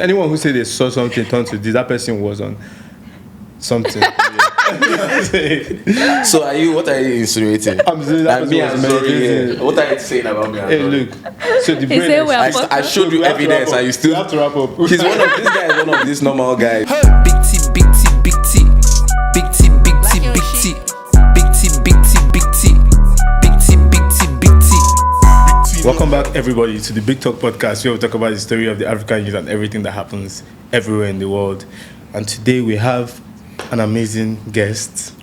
Anyone who said they saw something turn to this, that person was on something. So what are you insinuating? I'm saying that me person and was Zori, meditating. what are you saying about me and Hey, Zori? look. So the He brain said we are I showed you evidence and you We still... have to wrap up. This guy is one of these normal guys. Big T, big T, big T. Big T, big T, big T. Big T, big T, big T. Big T, big T, big T. Welcome back, everybody, to the Big Talk podcast, where we talk about the story of the African youth and everything that happens everywhere in the world. And today we have an amazing guest.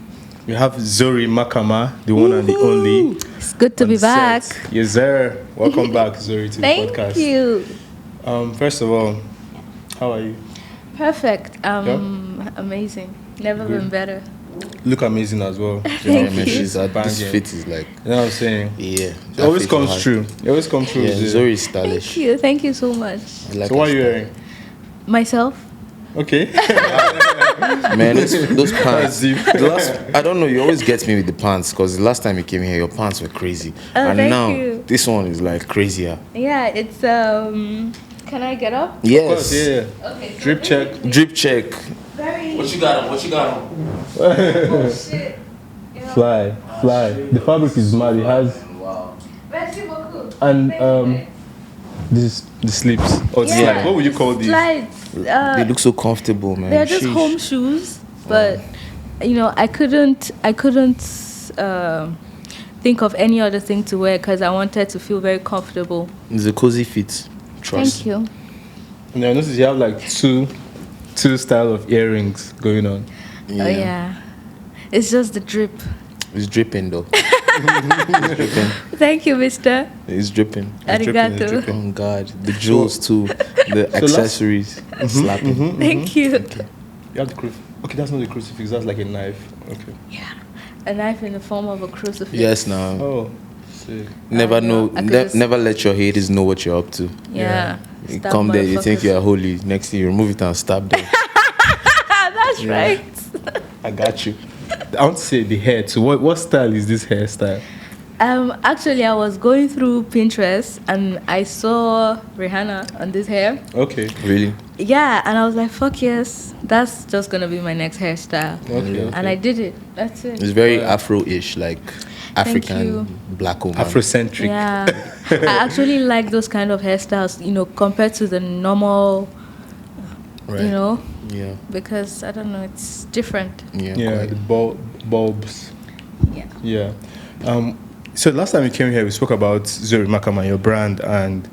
We have Zori Makama, the one and the only. It's good to be back. Yes, sir. Welcome back, Zori, to the podcast. Thank you. First of all, how are you? Perfect. Amazing. Never been better. Look amazing as well. Thank you. This fit is like... You know what I'm saying? Yeah. It always comes true. It always comes true. Yeah, Zori is stylish. Thank you. Thank you so much. Like So what are you wearing? Myself? Okay. Man, those pants. That's I don't know, you always get me with the pants because the last time you came here, your pants were crazy. Oh, and thank now, you. this one is like crazier. Yeah, it's can I get up? Yes. yeah. Okay. So Drip this check. is Drip check. Very you got on? oh shit. You know, Fly. The fabric is mad. It has Wow. Merci beaucoup. and Thank you. this the slips or Yeah. slide. What would you call these? Slides. They look so comfortable, man. They're just Sheesh. home shoes, but you know, I couldn't think of any other thing to wear because I wanted to feel very comfortable. It's a cozy fit. Trust. Thank you. And I noticed you have like two style of earrings going on. Yeah. Oh yeah, it's just the drip. It's dripping though. It's dripping. Thank you, Mister. It's dripping. Arigato. Oh God. The jewels too. The accessories. Slapping. Thank you. You have the crucifix. Okay, that's not the crucifix. That's like a knife. Okay. Yeah, a knife in the form of a crucifix. Yes, now. Oh, sick. Never I know. know. I could just- Never let your haters know what you're up to. Yeah. You Stab come there, you think motherfuckers. you're holy. Next thing you remove it and stab them. That's right. I got you. I want to say the hair too. What style is this hairstyle? Actually, I was going through Pinterest and I saw Rihanna on this hair. Okay. Really? Yeah, and I was like, fuck yes, that's just gonna be my next hairstyle. Okay. And I did it. That's it. It's very Afro-ish, like African you. black woman. Afrocentric. Yeah. I actually like those kind of hairstyles, you know, compared to the normal, Right. you know, Yeah. because I don't know, it's different. Yeah. Yeah, quite. the bulbs. Yeah. Yeah. So last time you came here, we spoke about Zori Makama, your brand, and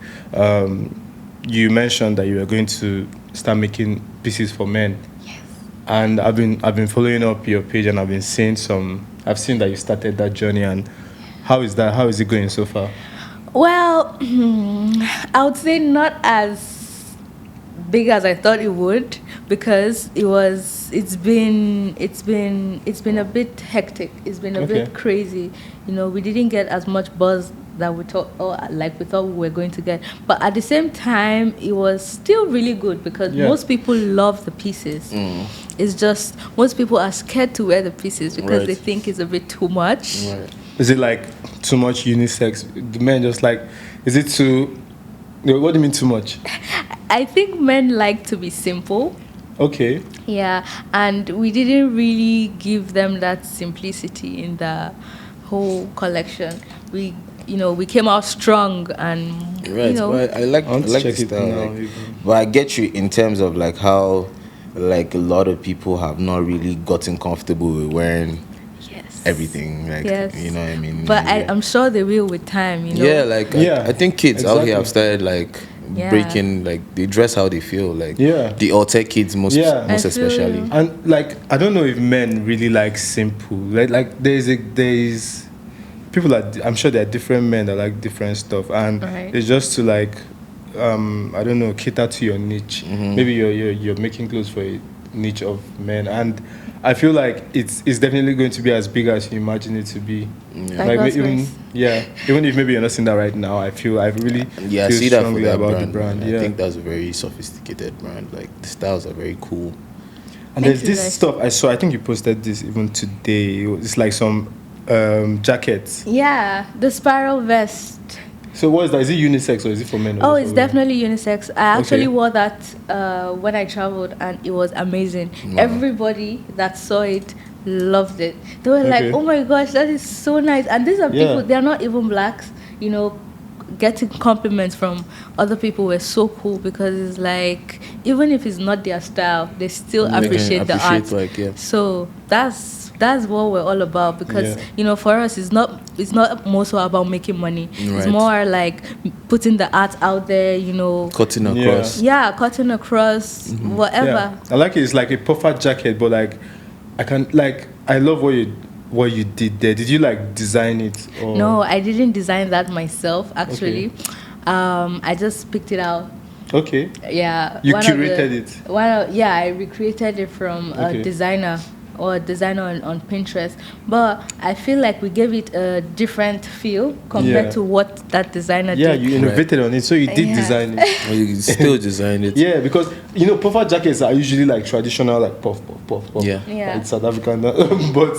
you mentioned that you were going to start making pieces for men. Yes. And I've been following up your page, and I've seen that you started that journey. And how is that? How is it going so far? Well, I would say not as big as I thought it would because it's been a bit hectic. It's been a Okay. bit crazy. You know, we didn't get as much buzz that we thought we were going to get. But at the same time, it was still really good because Yeah. most people love the pieces. It's just most people are scared to wear the pieces because Right. they think it's a bit too much. Right. Is it like too much unisex? The men just like, is it too? What do you mean too much? I think men like to be simple. Okay. Yeah, and we didn't really give them that simplicity in the whole collection. We came out strong and Right. you know, But I like want to the check it style. now, like- even. but I get you in terms of like how like a lot of people have not really gotten comfortable with wearing yes, everything. Like Yes. you know what I mean? But Yeah. I'm sure they will with time. You know. Yeah, like Yeah, I think kids out here exactly. have started like Yeah. breaking, like they dress how they feel, like Yeah. the Alter kids most Yeah. most I feel especially. you. And like, I don't know if men really like simple. Like there's people that I'm sure there are different men that like different stuff, and Right. it's just to like, I don't know, cater to your niche. Maybe you're making clothes for a niche of men, and I feel like it's definitely going to be as big as you imagine it to be. By Like God's even grace. even if maybe you're not seeing that right now, I really Yeah, I feel see that for strongly that about brand. the brand. man. Yeah. I think that's a very sophisticated brand. Like the styles are very cool. And Thank there's you, this guys. stuff I saw. I think you posted this even today. It's like some jackets. Yeah, the spiral vest. So what is that? Is it unisex or is it for men? or Oh, just it's for women? definitely unisex. I actually Okay. wore that when I traveled, and it was amazing. Everybody that saw it loved it. They were like, Okay. "Oh my gosh, that is so nice!" And these are Yeah. people; they are not even blacks. You know, getting compliments from other people were so cool because it's like, even if it's not their style, they still They can appreciate the art. like, yeah. So that's what we're all about, because Yeah. for us it's not more so about making money. It's Right. more like putting the art out there, Cutting across. yeah, cutting across whatever. Yeah. I like it. It's like a puffer jacket, but like I love what you did there. Did you like design it? Or? No, I didn't design that myself actually. I just picked it out. Okay. Yeah, You one of curated the- it? Yeah, I recreated it from Okay. a designer on Pinterest, but I feel like we gave it a different feel compared Yeah. to what that designer Yeah, did. you innovated on it, so you did Yeah. design it. Well, you still design it. Yeah, because puffer jackets are usually like traditional, like puff, puff, puff, puff. Yeah. Yeah. It's South African, but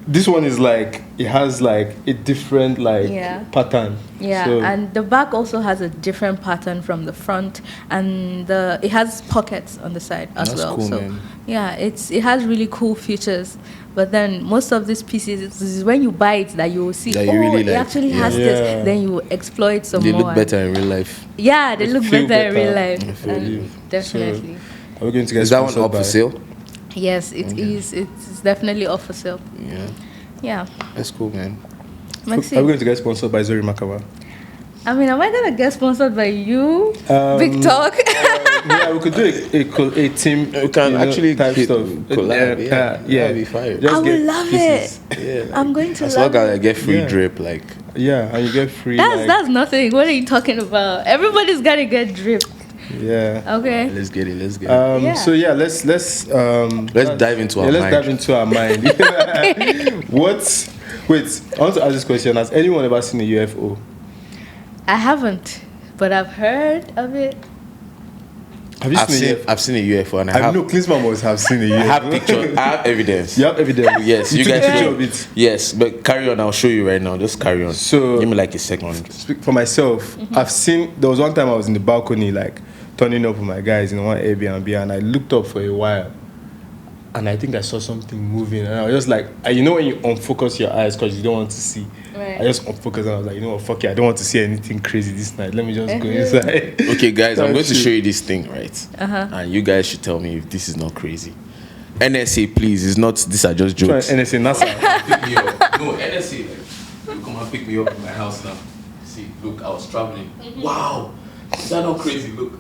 this one is like it has like a different like Yeah. pattern. Yeah, So- and the back also has a different pattern from the front, and it has pockets on the side as That's well. cool, so man. yeah, it has really cool features. But then most of these pieces, is when you buy it that you will see. That you Oh, really it like. actually Yeah. has Yeah. this. Then you explore it some They more. look better in real life. Yeah, they They look feel better in real better. life. I feel And you. definitely. Are we going to get Is that one sponsored up for by- sale? Yes, it is. It's definitely off for sale. Yeah. Yeah. That's cool, man. Maxi. Are we going to get sponsored by Zori Makama? I mean, am I gonna get sponsored by you? Um, Big talk. Yeah, we could do a team. We can actually type hit- stuff. collab, yeah. That'd be fire. Just I get will love pieces. it. I'm going to As love long as I it. get free Yeah. drip, like Yeah, and you get free. That's nothing. What are you talking about? Everybody's gotta get drip. Yeah. Okay. let's get it. Yeah. So yeah, let's Let's dive into our let's mind. dive into our mind. Wait, I want to ask this question. Has anyone ever seen a UFO? I haven't, but I've heard of it. Have you seen a UFO? I've seen a UFO and I I have know Klinsman must have seen a UFO. I have pictures. I have evidence. You have evidence. Yes, you you took guys a picture should. of it. Yes, but carry on. I'll show you right now. Just carry on. So- give me like a second. Speak for myself. I've seen. There was one time I was in the balcony, like turning up with my guys in one Airbnb, and I looked up for a while, and I think I saw something moving, and I was just like, when you unfocus your eyes because you don't want to see. Right. I just unfocused, and I was like, what, fuck it, I don't want to see anything crazy this night. Let me just go Mhm. inside. Okay, guys, I'm Oh, going to shit. show you this thing, right? And you guys should tell me if this is not crazy. NSA, please. It's not. These are just Try jokes. NSA NASA. Pick me up. No, NSA. Like, you come and pick me up in my house now. See, look, I was traveling. Wow, is that not crazy? Look.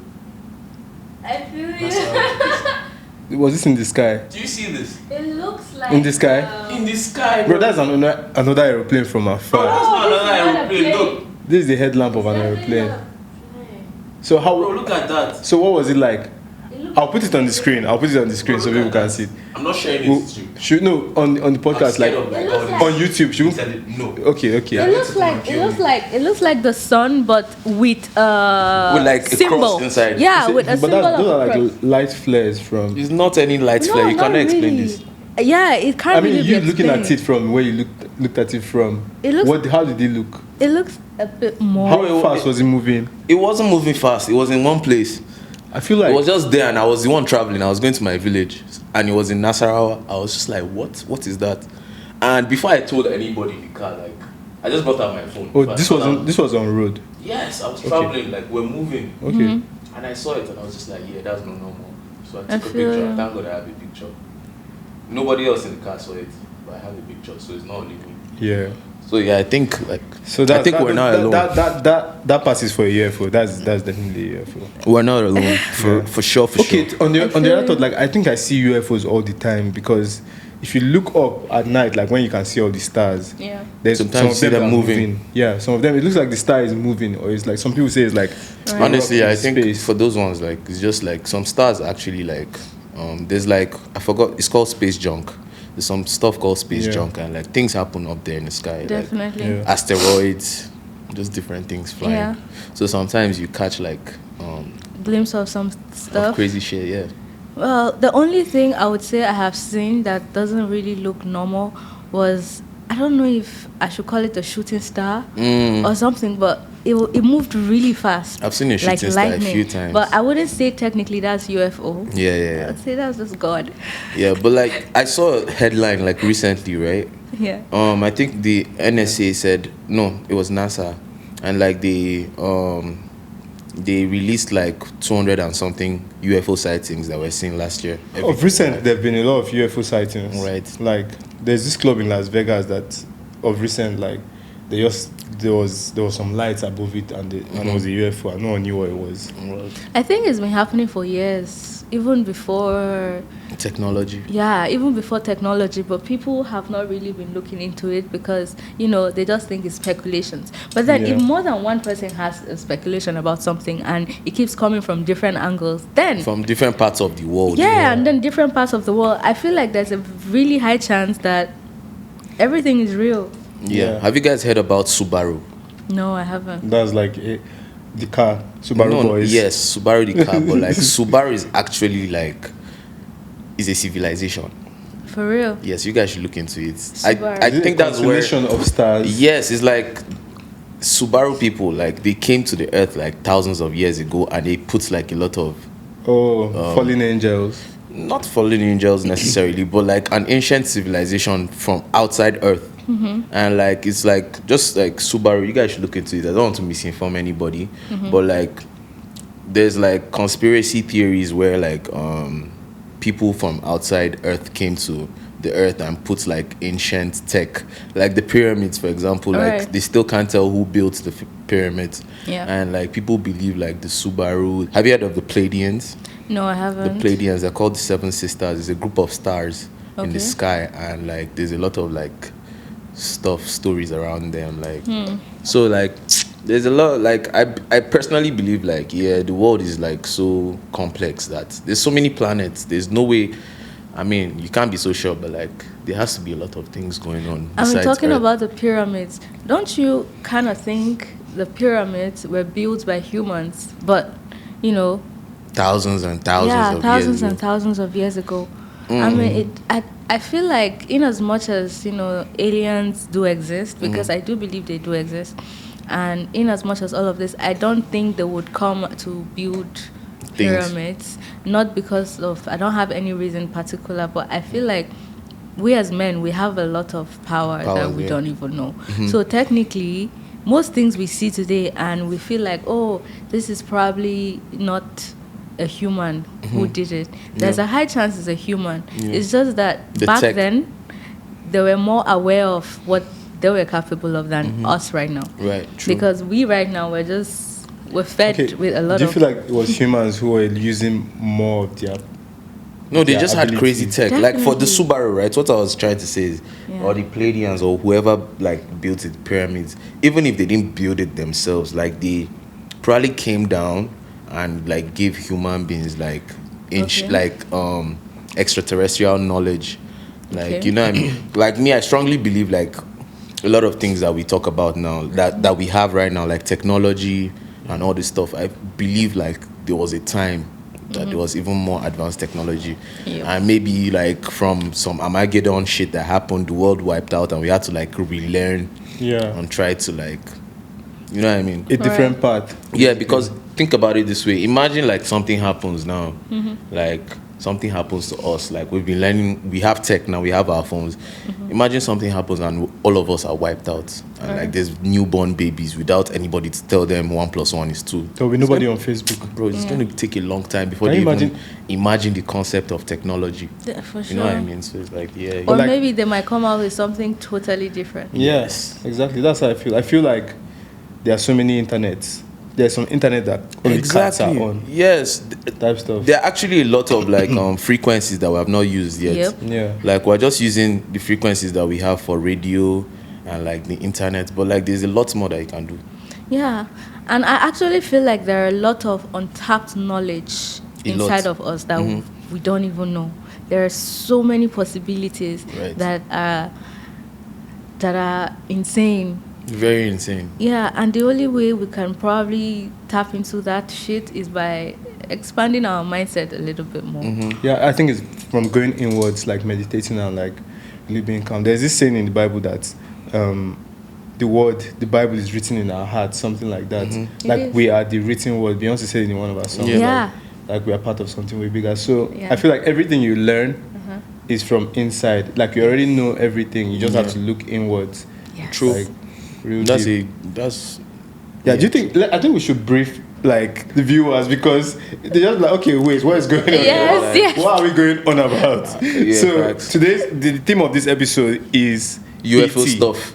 I feel That's how Was this in the sky? Do you see this? It looks like In the sky? In the sky, Bro, that's another aeroplane from Bro, afar. that's not this is another not a aeroplane. plane. Look, This is the headlamp of an aeroplane. So bro, how? look at that. So what was it like? I'll put it on the screen. So people can see it. I'm not sharing Well, this with you. should no on the podcast like It looks on YouTube. Should we? Said it. No. Okay. It looks like the sun, but with With, like, a symbol cross inside. Yeah, with a But symbol those are of a cross. like light flares from. It's not any light flare. You not cannot explain really. this. Yeah, it can't I mean, really you be looking at explained. it from where you looked at it from. It looks- How did it look? It looks a bit more. How fast was it moving? It wasn't moving fast. It was in one place. I feel like It was just there, and I was the one traveling. I was going to my village, and it was in Nasarawa. I was just like, "What? What is that?" And before I told anybody in the car, like, I just brought out my phone. oh, But this I was saw on this was on road. Yes, I was traveling. Like, we're moving, Okay. and I saw it, and I was just like, "Yeah, that's not normal." So I I took a feel picture. you. Thank God I have a picture. Nobody else in the car saw it, but I have a picture, so it's not only me. Yeah. So yeah, I think like So I that, think we're not alone. That passes for a UFO. That's definitely a UFO. We're not alone for sure. For Okay. sure. On the feel other you. thought, like I think I see UFOs all the time because if you look up at night, like when you can see all the stars, Yeah. there's Sometimes some you of see them them are moving. Yeah, some of them it looks like the star is moving, or it's like some people say it's like Right. Honestly, up in I think space. for those ones, like it's just like some stars actually like there's like I forgot it's called space junk. There's some stuff called space Yeah. junk, and like things happen up there in the sky, like Definitely. Yeah. asteroids, just different things flying. Yeah. So sometimes you catch like Glimpse of some stuff. crazy shit. Yeah. Well, the only thing I would say I have seen that doesn't really look normal was I don't know if I should call it a shooting star or something, but it moved really fast. I've seen a shooting star a few times. But I wouldn't say technically that's UFO. Yeah. I'd say that's just God. Yeah, but like I saw a headline like recently, right? Yeah. I think the NSA said no, it was NASA, and like they released like 200 and something UFO sightings that were seen last year. Of recent, there have been a lot of UFO sightings. Right. Like, there's this club in Las Vegas that, of recent, like, there was some lights above it, and it was a UFO. And no one knew what it was. I think it's been happening for years, even before technology. Yeah, even before technology, but people have not really been looking into it because, they just think it's speculations. But then if more than one person has a speculation about something and it keeps coming from different angles, then... From different parts of the world. Yeah, and then different parts of the world, I feel like there's a really high chance that everything is real. Yeah. Have you guys heard about Subaru? No, I haven't. That's like the car, Subaru boys. Yes, Subaru the car, but like Subaru is actually like... is a civilization. For real? Yes, you guys should look into it. I think that's where of stars. Yes, it's like Subaru people, like they came to the earth like thousands of years ago, and they put like a lot of fallen angels. Not fallen angels necessarily, but like an ancient civilization from outside Earth. And like it's like just like Subaru. You guys should look into it. I don't want to misinform anybody, but like there's like conspiracy theories where like people from outside Earth came to the Earth and put like ancient tech, like the pyramids, for example. They still can't tell who built the pyramids. Yeah. And like people believe like the Subaru. Have you heard of the Pleiadians? No, I haven't. The Pleiadians, they're called the Seven Sisters. It's a group of stars in the sky, and like there's a lot of like stories around them. Like so like there's a lot, like I personally believe like the world is like so complex that there's so many planets. There's no way, I mean, you can't be so sure, but like there has to be a lot of things going on. I mean, talking Earth. about the pyramids, don't you kind of think the pyramids were built by humans, but thousands and thousands of years ago? I mean, I feel like in as much as aliens do exist, because I do believe they do exist, and in as much as all of this, I don't think they would come to build pyramids, not because of, I don't have any reason particular, but I feel like we as men, we have a lot of power that we don't even know. So technically, most things we see today and we feel like, oh, this is probably not a human who did it. There's a high chance it's a human. It's just that back then, they were more aware of what they were capable of than us right now. Right, true. Because we right now, we're fed with a lot of... Do you feel like it was humans who were using more of their... No, they just had crazy tech. Definitely. Like for the Subaru, right? What I was trying to say is, or the Pleiadians or whoever like built it, pyramids, even if they didn't build it themselves, like they probably came down and like gave human beings like extraterrestrial knowledge. Like you know what I mean? Like me, I strongly believe like a lot of things that we talk about now, that we have right now, like technology and all this stuff, I believe like there was a time that there was even more advanced technology. And maybe like from some Armageddon shit that happened, the world wiped out and we had to like relearn and try to like, you know what I mean? A different path. Yeah, because think about it this way. Imagine like something happens now, like something happens to us. Like we've been learning, we have tech now, we have our phones. Imagine something happens and all of us are wiped out. And like there's newborn babies without anybody to tell them 1 + 1 is 2. There'll be nobody on Facebook. Bro, it's going to take a long time before they even imagine the concept of technology. Yeah, for sure. You know what I mean? So it's like, Or like, maybe they might come out with something totally different. Yes, exactly. That's how I feel. I feel like there are so many internets. There's some internet that only cats are on. Yes. Type stuff. There are actually a lot of like frequencies that we have not used yet. Yep. Yeah. Like we're just using the frequencies that we have for radio and like the internet, but like there's a lot more that you can do. Yeah. And I actually feel like there are a lot of untapped knowledge inside of us that we don't even know. There are so many possibilities that are insane. Very insane. Yeah, and the only way we can probably tap into that shit is by expanding our mindset a little bit more. Yeah, I think it's from going inwards, like meditating and like being calm. There's this saying in the Bible that the Bible is written in our hearts, something like that. Mm-hmm. Like we are the written word. Beyonce said in one of our songs, Yeah. like we are part of something way bigger. So Yeah. I feel like everything you learn is from inside. Like you already know everything. You just have to look inwards. Yes. True. Like, real That's deep. that's. Yeah. Do you think? I think we should brief like the viewers because they just like, okay, wait, what is going on? Yes, here? yes. What are we going on about? Yeah, So facts. the theme of this episode is UFO ET. stuff.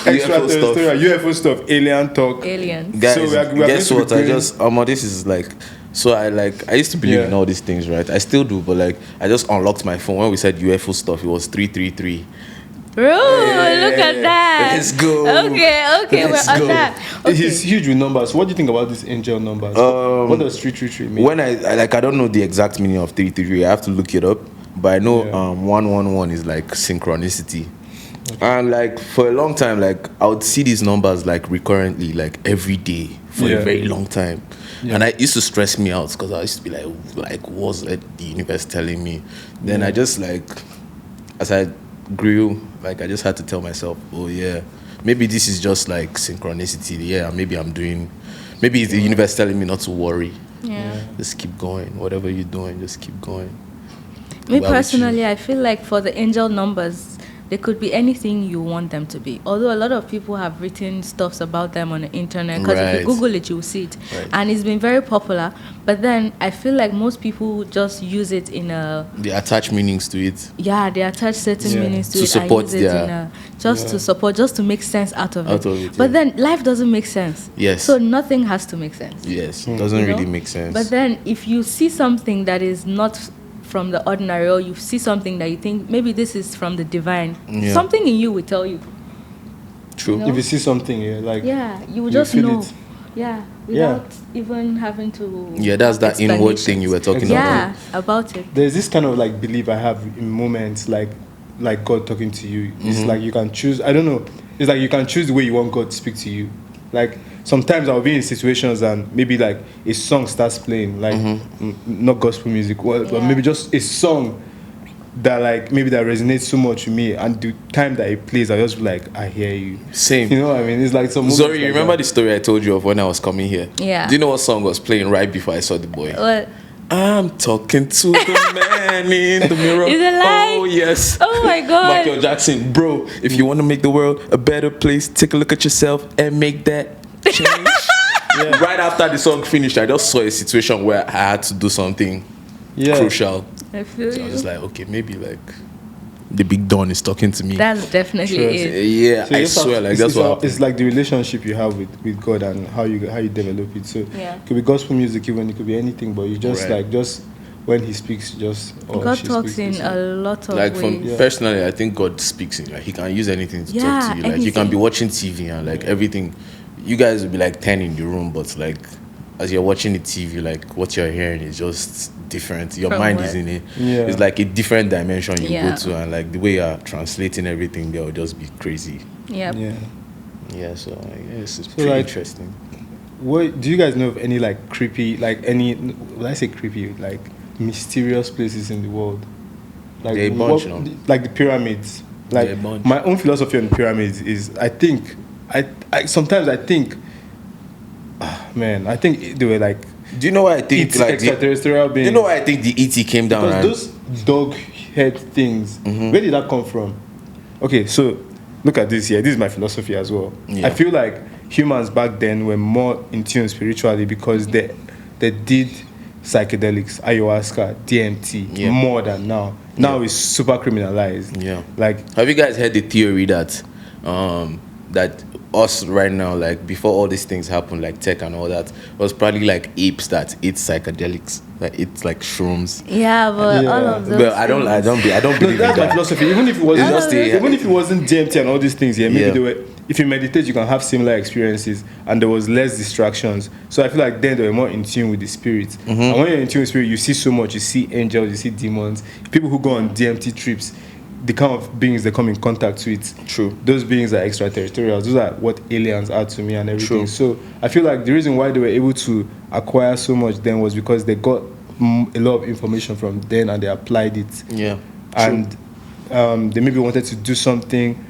Extraterrestrial, UFO stuff, alien talk. Aliens. Guys, So we are guess going to be what? going- This is like. So I used to believe in all these things, right? I still do, but like I just unlocked my phone when we said UFO stuff. It was 333. Bro, look at that. Let's go. Okay, Let's we're on go. that. Okay. He's huge with numbers. What do you think about these angel numbers? What does 333 mean? When I don't know the exact meaning of 333. I have to look it up, but I know Yeah. 111 is like synchronicity. And like for a long time, like I would see these numbers like recurrently, like every day for a very long time. Yeah. And it used to stress me out because I used to be like, what's the universe telling me? Then I just like, as I grew, like I just had to tell myself, oh yeah, maybe this is just like synchronicity. Yeah, maybe it's the universe telling me not to worry. Yeah. Just keep going. Whatever you're doing, just keep going. Me Why would you? personally, I feel like for the angel numbers, they could be anything you want them to be. Although a lot of people have written stuffs about them on the internet, because if Right. you Google it, you'll see it. Right. And it's been very popular. But then I feel like most people just use it in a, They attach meanings to it. they attach certain Yeah. meanings to To it support and use it their- in a, to support, just to make sense out of Out it. of it, But yeah. then life doesn't make sense. Yes. So nothing has to make sense. Yes, doesn't you really know? make sense. But then if you see something that is not from the ordinary, or you see something that you think maybe this is from the divine, Yeah. something in you will tell you. True. you know? If you see something, like You will you just feel know. it. Yeah, without even having to. Yeah, that's that inward thing you were talking Yeah, about it. there's this kind of like belief I have in moments like God talking to you. It's like you can choose. I don't know. It's like you can choose the way you want God to speak to you. Like sometimes I'll be in situations and maybe like a song starts playing, like not gospel music, but Yeah. maybe just a song that like maybe that resonates so much with me, and the time that it plays, I just be like, I hear you. Same. You know what I mean? It's like some. moments Zori, like you remember that. the story I told you of when I was coming here? Yeah. Do you know what song was playing right before I saw the boy? Well, I'm talking to the man in the mirror. Is it live? Oh, yes. oh my God. Michael Jackson. Bro, if you want to make the world a better place, take a look at yourself and make that change. Right after the song finished, I just saw a situation where I had to do something crucial. I feel So I you. was like, okay, maybe like the big Don is talking to me. That's definitely Sure. it. Yeah, So I you just swear, have- like it's, that's it's, what a- happened. it's like the relationship you have with God and how you develop it. So Yeah. it could be gospel music, even it could be anything, but you just Right. just when He speaks, just or God she talks speaks, in it's a lot of Like ways. from personally, I think God speaks in like He can use anything to talk Yeah, to you. Like you can anything. be watching TV and like everything, you guys will be like 10 in the room, but like as you're watching the TV, like what you're hearing is just different. Your From mind what? is in it. Yeah. It's like a different dimension you Yeah. go to, and like the way you're translating everything, there will just be crazy. Yep. yeah. Yeah, so like, yes, it's So, pretty like, interesting. What do you guys know of any like creepy, like any? When I say creepy, like mysterious places in the world? Like There are a bunch, you know. like the pyramids. Like There are a bunch. my own philosophy on the pyramids is, I think, I sometimes I think, man, I think they were like Do you know why I think it's like extraterrestrial beings. you know why I think the ET came down? Because And those dog head things, where did that come from? Okay, so look at this here. This is my philosophy as well. Yeah. I feel like humans back then were more in tune spiritually because they did psychedelics, ayahuasca, DMT Yeah. more than now. Now it's super criminalized. Yeah. Like have you guys heard the theory that that us right now, like before all these things happen, like tech and all that, was probably like apes that eat psychedelics, that eat like shrooms. Yeah, but Yeah. all of those. Well, I don't things- no, believe in that's my that. philosophy. Even if it wasn't, It's just a- even if it wasn't DMT and all these things, maybe Yeah. they were. If you meditate, you can have similar experiences, and there was less distractions. So I feel like then they were more in tune with the spirit. Mm-hmm. And when you're in tune with spirit, you see so much. You see angels, you see demons. People who go on DMT trips, the kind of beings they come in contact with. True. Those beings are extraterrestrials. Those are what aliens are to me and everything. True. So I feel like the reason why they were able to acquire so much then was because they got a lot of information from then and they applied it. Yeah. And they maybe wanted to do something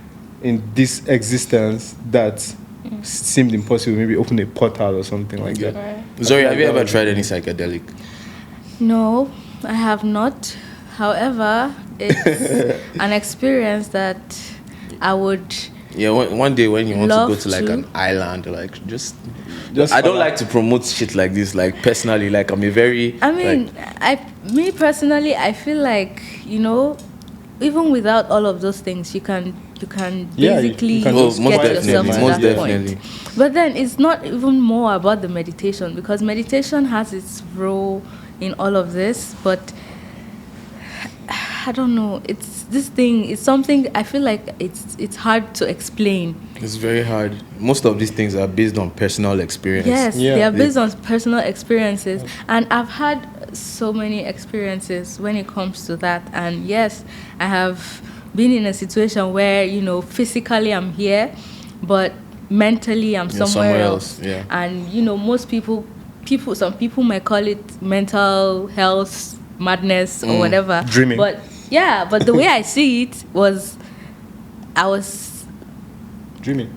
in this existence that seemed impossible. Maybe open a portal or something like that. Right. Zori, have you ever tried any psychedelic? No, I have not. However, it's an experience that I would. Yeah, one day when you want to Love go to like to. an island, like just Just I don't for like to promote shit like this. Like personally, like I'm a very. I mean, like, me personally, I feel like, even without all of those things, you can Yeah, you basically can just get most yourself definitely, to most that definitely. point. But then it's not even more about the meditation, because meditation has its role in all of this, but I don't know. It's this thing. It's something I feel like it's hard to explain. it's very hard. Most of these things are based on personal experience. Yes, Yeah. they are based on personal experiences, and I've had so many experiences when it comes to that. And yes, I have been in a situation where physically I'm here, but mentally I'm You're somewhere else. Yeah. And most some people might call it mental health madness or whatever. Dreaming. But the way I see it was, I was Dreaming.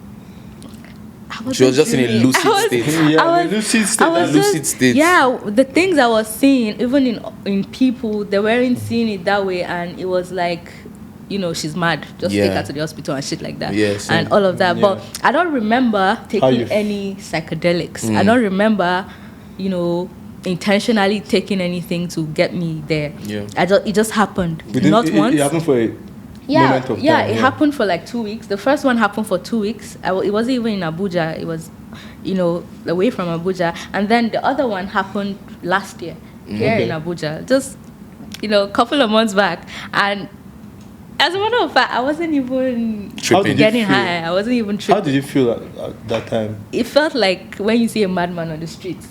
She was just in a dreaming. lucid state. Yeah, I the was- lucid state. I was That lucid just- state. Yeah, the things I was seeing, even in people, they weren't seeing it that way, and it was like, she's mad. Just take Yeah. her to the hospital and shit like that. Yes, and yeah. all of that. Yeah. But I don't remember taking you- any psychedelics. I don't remember, intentionally taking anything to get me there. Yeah. It just happened. Within- Not it, once. It happened for a moment of time. It happened for like 2 weeks. The first one happened for 2 weeks. It wasn't even in Abuja. It was, away from Abuja. And then the other one happened last year here in Abuja. Just, a couple of months back. And as a matter of fact, I wasn't even How did you getting feel? high. I wasn't even How tripping. did you feel at that time? It felt like when you see a madman on the streets.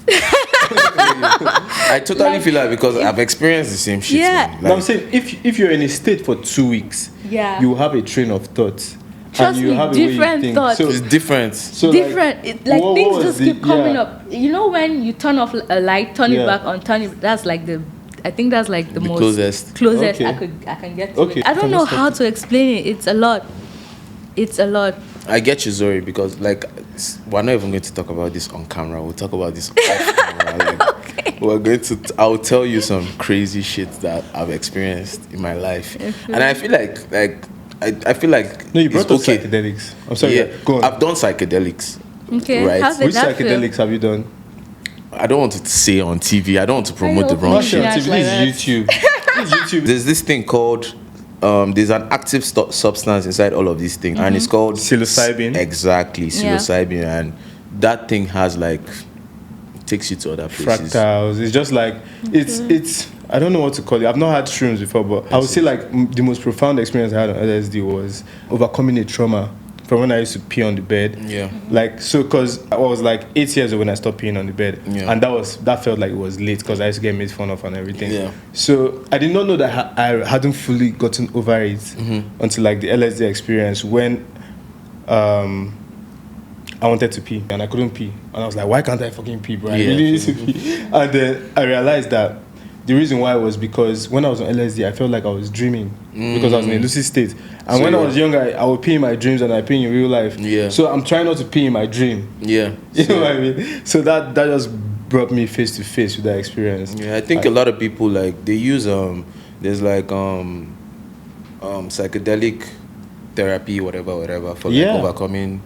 I totally Like, feel that because I've experienced the same shit. Yeah. man. Now I'm Like, saying if you're in a state for 2 weeks, Yeah. you have a train of thoughts. Trust and you me, have a way you different think. thoughts. So, it's different. so Different. what Things was just the- keep coming yeah. up. When you turn off a light, turn Yeah. it back on, turn it. That's like I think that's like the The most closest. closest Okay. I can get to Okay. it. I don't know how to explain it. It's a lot. It's a lot. I get you, Zori, because we're not even going to talk about this on camera. We'll talk about this off camera. Like, we're going to. I'll tell you some crazy shit that I've experienced in my life, and I feel like I feel like No, you brought it's up okay. psychedelics. I'm sorry. Yeah, Go on. I've done psychedelics. Okay. Right. How's it Which that psychedelics have you done? I don't want to say on TV. I don't want to promote the open wrong your Not shit. sure. That's TV, like this is YouTube. This is YouTube. There's this thing called there's an active substance inside all of these things, and it's called Psilocybin. Exactly, Yeah. psilocybin, and that thing has takes you to other places. Fractals. It's just like it's. I don't know what to call it. I've not had shrooms before, but I would say like the most profound experience I had on LSD was overcoming a trauma from when I used to pee on the bed. Yeah. Like so, cause I was like 8 years old when I stopped peeing on the bed, Yeah. and that felt like it was late because I used to get made fun of and everything. Yeah. So I did not know that I hadn't fully gotten over it until like the LSD experience when I wanted to pee and I couldn't pee, and I was like, why can't I fucking pee, bro? I Yeah. really need to pee. And then I realized that the reason why was because when I was on LSD, I felt like I was dreaming because I was in a lucid state. And So when I yeah. was younger, I would pee in my dreams and I pee in real life. Yeah. So I'm trying not to pee in my dream. Yeah. You know what I mean? So that just brought me face to face with that experience. Yeah, I think a lot of people they use there's psychedelic therapy, whatever for Yeah. overcoming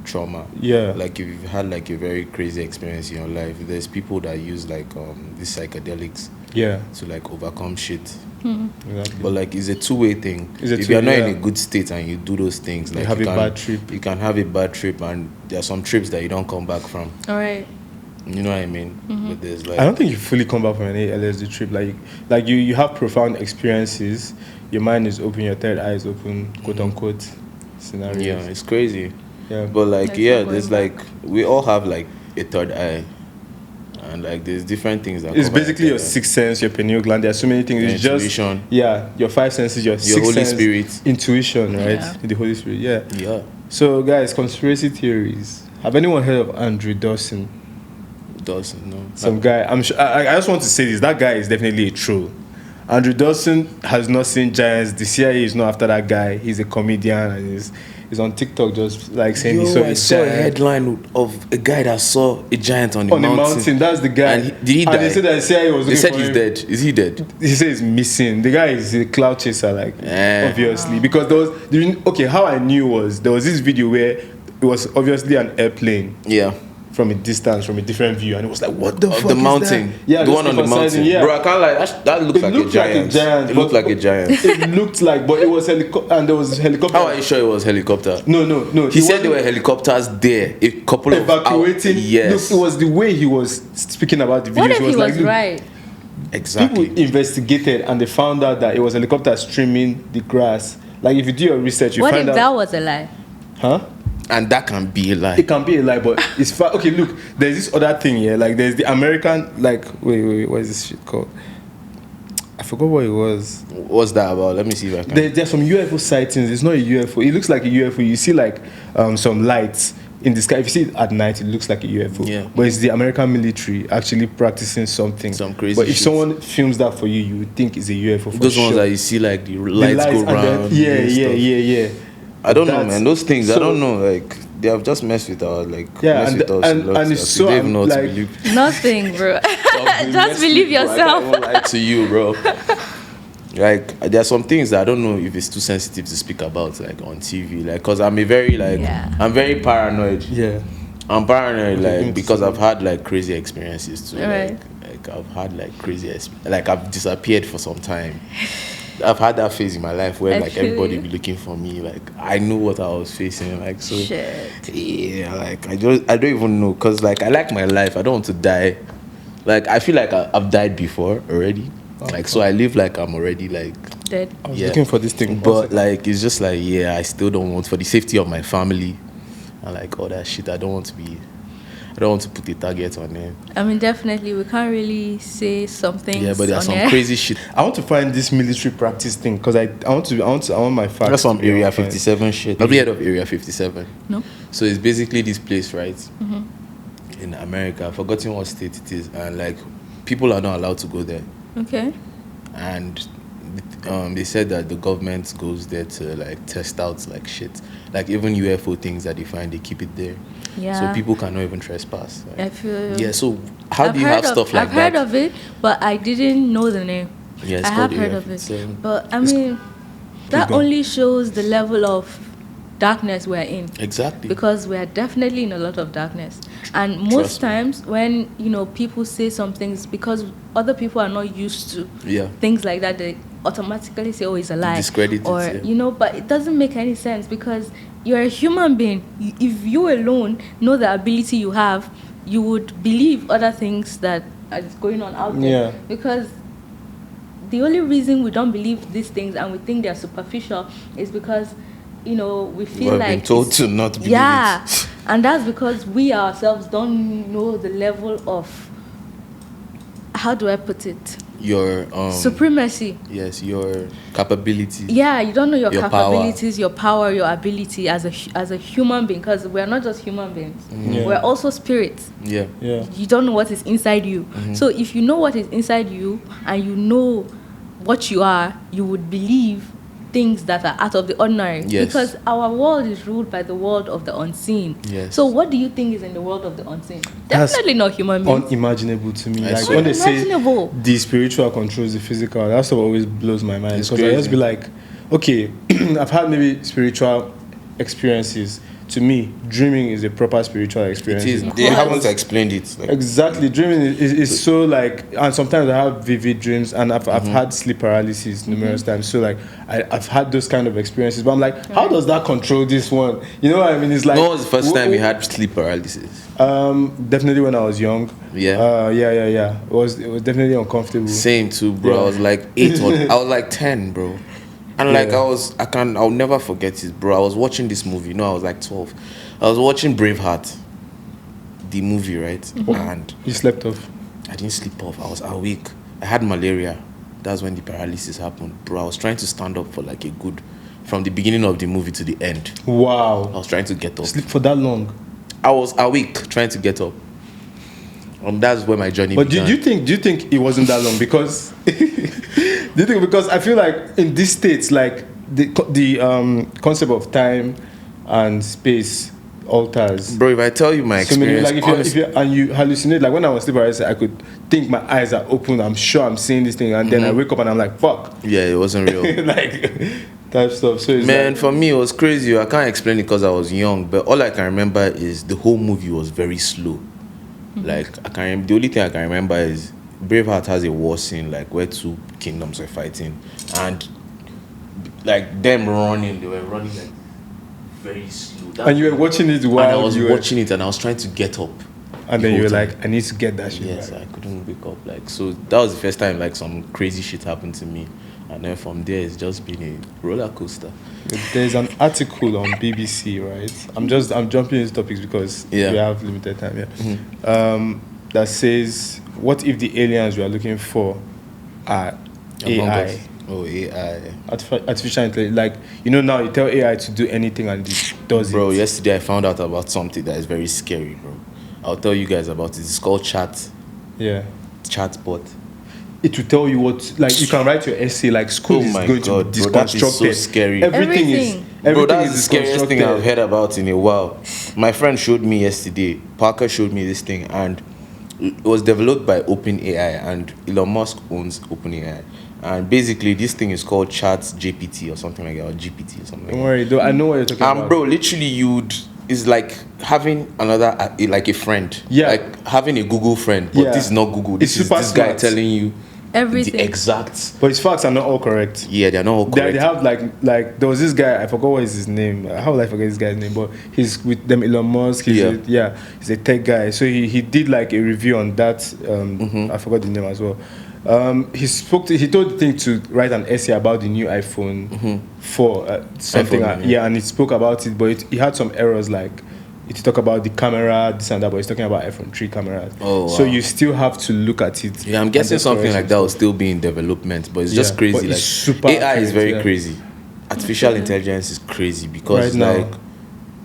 trauma. Yeah. Like if you've had like a very crazy experience in your life, there's people that use these psychedelics Yeah. to like overcome shit. Exactly. But like it's a two-way thing. It's a If you're not two-way, in yeah. a good state and you do those things, like have a can, bad trip. You can have a bad trip, and there are some trips that you don't come back from. All right. You know what I mean? But there's I don't think you fully come back from an LSD trip. Like you have profound experiences. Your mind is open. Your third eye is open. Quote unquote scenarios. yeah, it's crazy. Yeah. But like Like yeah, you're there's going like we all have like a third eye, and like there's different things that It's cover basically your that third eye. sixth sense, your pineal gland. There are so many things. Your It's just intuition. your five senses, your sixth Holy sense, Spirit. intuition, right? Yeah. The Holy Spirit. Yeah. Yeah, So guys, conspiracy theories. Have anyone heard of Andrew Dawson? doesn't know. Some guy. I'm sure. I just want to say this. That guy is definitely a troll. Andrew Dawson has not seen giants. The CIA is not after that guy. He's a comedian and he's on TikTok just like saying he saw I a saw a giant. headline of a guy that saw a giant on the On the mountain. mountain, that's the guy. And did he die? And they said that the CIA was They looking said for he's him. dead. Is he dead? He says he's missing. The guy is a cloud chaser, like obviously, because how I knew was there was this video where it was obviously an airplane Yeah. from a distance, from a different view, and it was like, what the fuck The is mountain. that? Yeah, the one on the mountain. Yeah. Bro, I can't lie. That looks It like looked a giant. It looked like a giant. It looked like, but it was helicopter, and there was helicopter. How are you sure it was helicopter? No. He said there were helicopters there. A couple evacuating. of yes. Look, it was the way he was speaking about the video. What if he was like, look, right? Exactly. people investigated and they found out that it was helicopter streaming the grass. Like if you do your research, you What find if out. that was a lie? Huh? And that can be a lie. It can be a lie, but it's okay. Look, there's this other thing here. Like there's the American. Like wait, what is this shit called? I forgot what it was. What's that about? Let me see if I can. There's some UFO sightings. It's not a UFO. It looks like a UFO. You see like some lights in the sky. If you see it at night, it looks like a UFO. Yeah. But it's the American military actually practicing something. Some crazy But if shit. someone films that for you, you would think it's a UFO for Those sure. ones that you see like the The lights go and then- round. yeah. and stuff. I don't know, man. Those things, I so- don't know. Like they have just messed with our Yeah, messed and- with us. and- a lot and of it's stuff. so, They don't even know what like- to believe. Nothing, bro. Just believe I yourself. can't even lie to you, bro. Like there are some things that I don't know if it's too sensitive to speak about, like on TV, like because I'm a very Yeah. I'm very paranoid. Yeah. I'm paranoid, Okay, like good. because I've had like crazy experiences too. Right. Like I've had like like I've disappeared for some time. I've had that phase in my life where I like feel everybody you. be looking for me. Like I knew what I was facing. Like so. Shit. Yeah, like I don't even know, cause like I like my life. I don't want to die. Like I feel like I've died before already. Like so I live like I'm already like. Dead. I was Yeah. looking for this thing, But like it's just like I still don't want, for the safety of my family and like all that shit. I don't want to put a target on them. I mean, definitely, we can't really say something. Yeah, but there's some air. crazy shit. I want to find this military practice thing because I want my facts. That's some to be Area on point. 57 shit. Have you heard of Area 57? No. So it's basically this place, right? In America. I've forgotten what state it is, and like people are not allowed to go there. Okay. And they said that the government goes there to like test out like shit, like even UFO things that they find, they keep it there. Yeah. So people cannot even trespass. Like, I feel. yeah. So how I've do you heard have stuff like I've heard that? of it, but I didn't know the name. Yeah, it's I have called heard Area of it, 57. but I mean, that go on. only shows the level of darkness we're in. Exactly. Because we are definitely in a lot of darkness, and most Trust me. times when people say some things, because other people are not used to Yeah. things like that, they automatically say, "Oh, it's a lie," Discredit it, or yeah. But it doesn't make any sense because you're a human being. If you alone know the ability you have, you would believe other things that are going on out there. Yeah. Because the only reason we don't believe these things and we think they're superficial is because we feel We've like been told it's- to not believe yeah, it. and that's because we ourselves don't know the level of, how do I put it, Your supremacy. yes, your capability. Yeah, you don't know your Your power. capabilities, your power, your ability as a human being, because we're not just human beings. Yeah. We're also spirits. Yeah. Yeah. You don't know what is inside you. So if you know what is inside you and you know what you are, you would believe things that are out of the ordinary. Yes. Because our world is ruled by the world of the unseen. Yes. So what do you think is in the world of the unseen? That's Definitely not human beings. Unimaginable to me. I Like swear. when they say Unimaginable. the spiritual controls the physical, that stuff always blows my mind. It's Because I crazy. just be like, okay, I've had maybe spiritual experiences. To me, dreaming is a proper spiritual experience. It is. They haven't explained it. Like, Exactly, dreaming is so like, and sometimes I have vivid dreams, and I've had sleep paralysis numerous times. So like, I've had those kind of experiences, but I'm like, how does that control this one? You know what I mean? It's like, when was the first time you had sleep paralysis? Definitely when I was young. Yeah. Yeah. It was definitely uncomfortable. Same too, bro. Yeah. I was like 8 or I was like 10, bro. And like Yeah. I'll never forget it, bro. I was watching this movie. No, I was like 12. I was watching Braveheart, the movie, right? And You slept off. I didn't sleep off. I was awake. I had malaria. That's when the paralysis happened, bro. I was trying to stand up for like from the beginning of the movie to the end. I Wow. was trying to get up. Sleep for that long. I was awake trying to get up. That's where my journey But do began. you think it wasn't that long? Because do you think, because I feel like in these states, like the concept of time and space alters. Bro, if I tell you my So many, experience, like if you and you hallucinate, like when I was sleeping, I could think my eyes are open. I'm sure I'm seeing this thing, and then I wake up and I'm like, fuck, yeah, it wasn't real. like type stuff. So it's Man, like, for me, it was crazy. I can't explain it because I was young, but all I can remember is the whole movie was very slow. Like, the only thing I can remember is Braveheart has a war scene, like, where two kingdoms were fighting, and, like, them running, they were running, like, very slow. and you were watching it while and I was you were, watching it, and I was trying to get up. and the then you whole were time. like, I need to get that shit Yes, back. I couldn't wake up. Like, so that was the first time, like, some crazy shit happened to me. And then from there, it's just been a roller coaster. There's an article on BBC, right? I'm jumping into topics because we have limited time. Yeah, that says, what if the aliens we are looking for are Among AI? Us. Oh, AI. Artificial intelligence. Like, you know, now you tell AI to do anything and it does Bro, it. yesterday I found out about something that is very scary, bro. I'll tell you guys about it. It's called Yeah. chatbot. It will tell you what, like, you can write your essay, like, school is my going God, to be bro, that is so deconstructed. scary. Everything is, Everything. everything Bro, that's the is scariest thing deconstructed. I've heard about in a while. My friend showed me yesterday. Parker showed me this thing, and it was developed by OpenAI, and Elon Musk owns OpenAI. And basically, this thing is called ChatGPT or something like that, or GPT or something. Don't worry, though, I know what you're talking about. Bro, literally, it's like having another, like a friend. Yeah. Like having a Google friend, but Yeah. this is not Google. This It's is super this guy smart. telling you Everything. the exact. But his facts are not all correct. Yeah, they're not all correct. They have like there was this guy, I forgot what is his name. How will I forget this guy's name? But he's with them, Elon Musk. He's he's a tech guy. So he did like a review on that. I forgot the name as well. He told the thing to write an essay about the new iPhone 4 something. iPhone, And it spoke about it, but he had some errors, like it talk about the camera, this and that, but he's talking about iPhone 3 cameras. Oh, so wow. you still have to look at it. Yeah, I'm guessing something like that will still be in development, but it's just Yeah, crazy. but Like it's super AI is accurate, very yeah. crazy. Artificial intelligence is crazy because Right now. like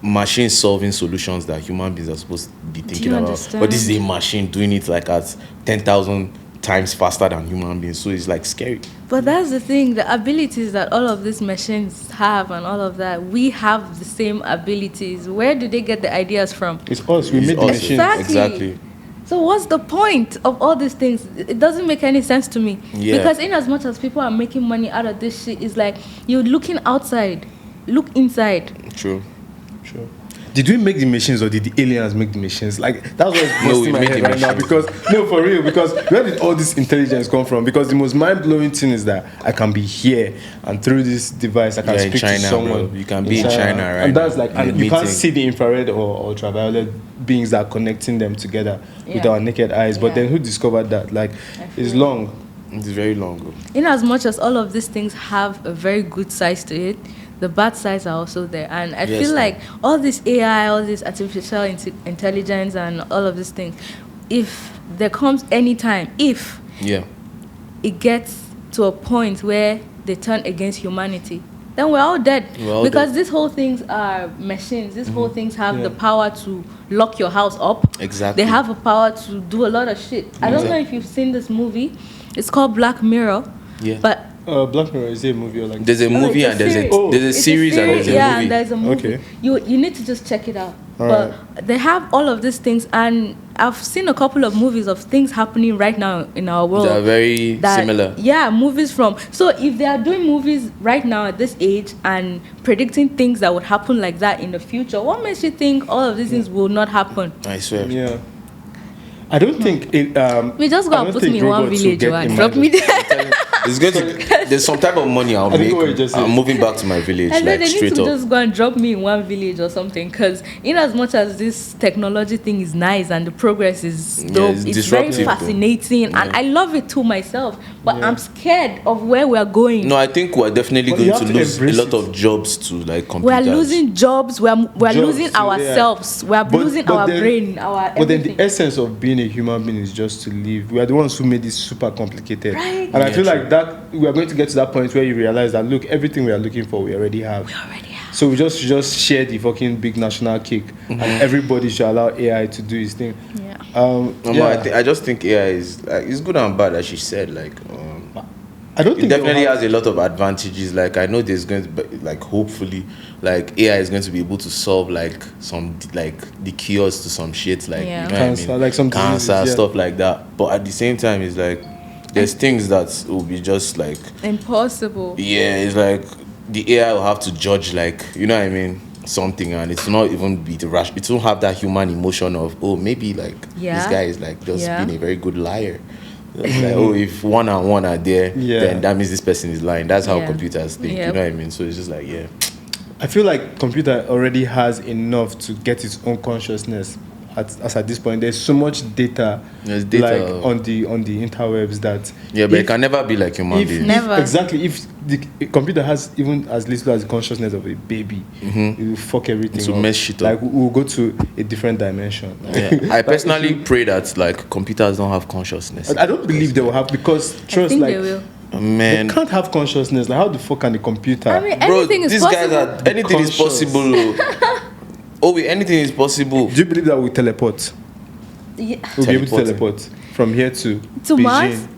machines solving solutions that human beings are supposed to be thinking about. understand? But this is a machine doing it like at 10,000 times faster than human beings. So it's like scary. But that's the thing, the abilities that all of these machines have and all of that, we have the same abilities. Where do they get the ideas from? It's us. We It's made the us. machine. Exactly. So what's the point of all these things? It doesn't make any sense to me. Yeah. Because in as much as people are making money out of this shit, it's like you're looking outside, look inside. True. Sure. Did we make the machines or did the aliens make the machines? Like, that's what's No, busting we my made head the right now. machines. Because, no, for real, because where did all this intelligence come from? Because the most mind-blowing thing is that I can be here and through this device I can You're in speak China, to someone. bro. You can be in China right And that's now, like, in a and you can't meeting. see the infrared or ultraviolet beings that are connecting them together with Yeah. our naked eyes. But Yeah. then who discovered that? Like, it's feel- long. It's very long, bro. In as much as all of these things have a very good side to it, the bad sides are also there. And I Yes, feel ma'am. like all this AI, all this artificial intelligence and all of these things, if there comes any time, if Yeah. it gets to a point where they turn against humanity, then we're all dead. We're all Because dead. these whole things are machines. These whole things have Yeah. the power to lock your house up. Exactly. They have a power to do a lot of shit. I don't know if you've seen this movie. It's called Black Mirror. Yeah. But Black Mirror, is it a movie or like... There's a movie it's a and there's series. a It's series and there's a yeah, movie. and there's a movie. Okay. You need to just check it out. All But they have all of these things, and I've seen a couple of movies of things happening right now in our world. They are very similar. Yeah, movies from. So if they are doing movies right now at this age and predicting things that would happen like that in the future, what makes you think all of these things will not happen? I swear. Yeah. I don't think it... We just I go don't and put think me in one robots will village get and drop me imagined. there. It's going to. There's some type of money I'll I think what you make. just I'm said. moving back to my village, I know like they need straight to up. just go and drop me in one village or something. Because in as much as this technology thing is nice and the progress is dope, it's it's very disruptive, though. fascinating, and I love it too myself. But I'm scared of where we're going. No, I think we're definitely But you going to have to lose a embrace lot it. of jobs to like We're computers. losing jobs. We're Jobs losing too, yeah. ourselves. We're losing our brain. Our But then everything. the essence of being a human being is just to live. We are the ones who made it super complicated. Right. And I Yeah, feel true. like that we are going to get to that point where you realize that look, everything we are looking for, we already have. We already have. So we just share the fucking big national cake, and everybody should allow AI to do his thing. Yeah. I just think AI is like it's good and bad, as she said. Like, I don't it think definitely they'll has a lot of advantages. Like, I know there's going to be, like, hopefully, like AI is going to be able to solve like some like the cures to some shit, like Yeah. you know Cancer, what I mean, like some cancer diseases, yeah. stuff like that. But at the same time, it's like there's things that will be just like Impossible. yeah, it's like the AI will have to judge, like, you know what I mean, something, and it's not even be the rush. It won't have that human emotion of, oh, maybe like this Yeah. guy is like just Yeah. being a very good liar. Like, oh, if one and one are there, Yeah. then that means this person is lying. That's how Yeah. computers think. Yeah. You know what I mean? So it's just like, yeah. I feel like computer already has enough to get its own consciousness. As at this point, there's so much data, There's data. like on the interwebs that Yeah, but it if- can never be like human beings. Never. exactly, if the computer has even as little as the consciousness of a baby, it will fuck everything It will up. mess shit up. Like we'll go to a different dimension. Yeah. I personally pray that like computers don't have consciousness. I don't believe they will have, because I trust, think like they will. Man, they can't have consciousness. Like how the fuck can the computer? I mean, bro, anything is these possible. guys are anything is Conscious. possible. Oh, wait, anything is possible. Do you believe that we teleport? Yeah. We'll be able to Teleporting. teleport from here to To Beijing. Mars?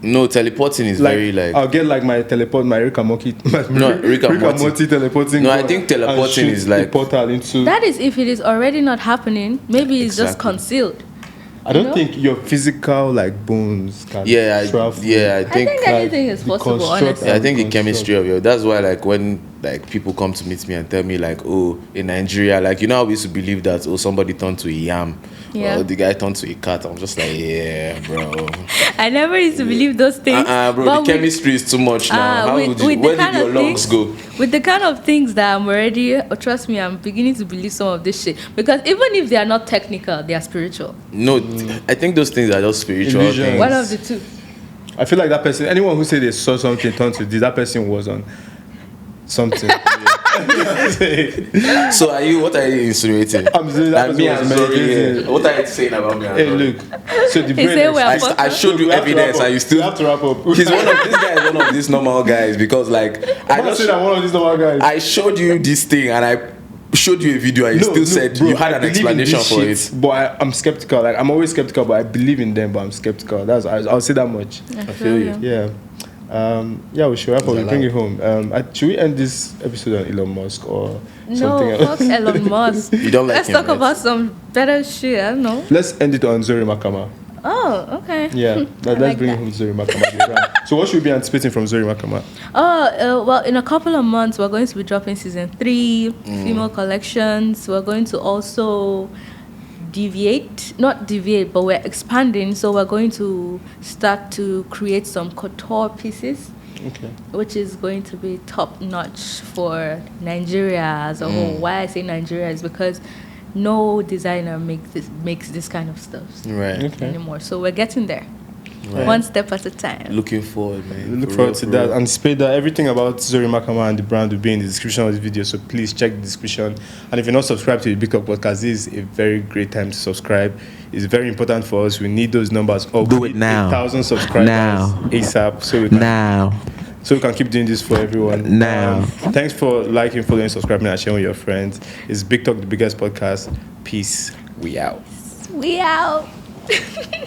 No, teleporting is Like, very like. I'll get like my teleport, my Rick and Morty, No, Rick and Morty. teleporting. No, I gun think and teleporting shoot is a like- portal into. That is if it is already not happening. Maybe it's just Exactly. concealed. I don't know? think your physical like bones can travel. I think Like, anything is the possible, construct honestly. Yeah, I think the construct. chemistry of it. That's why, like, when like people come to meet me and tell me, like, oh, in Nigeria, like, you know, how we used to believe that, oh, somebody turned to a yam, Yeah. or the guy turned to a cat. I'm just like, yeah, bro. I never used to believe those things. Bro, but the chemistry is too much now. How would you? with the Where did kind your of lungs things, go? With the kind of things that I'm already, trust me, I'm beginning to believe some of this shit. Because even if they are not technical, they are spiritual. No, I think those things are just spiritual Illusions. things. One of the two. I feel like that person, anyone who said they saw something turn to this, that person was on something. So what are you insinuating? I'm saying that Like me person and was Zori meditating. here. What are you saying about me and Hey, Zori? look. So the brain said we are is- fucked I showed you We have to evidence wrap and you up. still. We have to wrap up. This guy is one of these normal guys because like I I'm not just saying I'm one of these normal guys. I showed you this thing and I showed you a video and you still said bro, you had I an believe in explanation this for shit, it. But I'm skeptical. Like I'm always skeptical, but I believe in them. But I'm skeptical. I'll say that much. I feel you. Yeah. Yeah, we should wrap up. It's We bring allowed. it home. Should we end this episode on Elon Musk or something No, else? fuck Elon Musk. You don't like Let's him, talk right? about some better shit. I don't know. Let's end it on Zori Makama. Oh, okay. Yeah, I let's like bring that. home Zori Makama. So what should we be anticipating from Zori Makama? Well, in a couple of months, we're going to be dropping season 3, female collections. We're going to also not deviate, but we're expanding. So we're going to start to create some couture pieces, Okay. which is going to be top notch for Nigeria as a whole. Why I say Nigeria is because no designer makes this kind of stuff Right. Okay. anymore. So we're getting there, Right. one step at a time. Looking forward, man. Look For forward real, to for that. real. And Spada, everything about Zori Makama and the brand will be in the description of this video. So please check the description. And if you're not subscribed to the Big Talk Podcast, this is a very great time to subscribe. It's very important for us. We need those numbers up. Do We it need now. 1,000 subscribers Now. ASAP. So we can keep doing this for everyone. Now. Thanks for liking, following, subscribing, and sharing with your friends. It's Big Talk, the biggest podcast. Peace. We out. We out.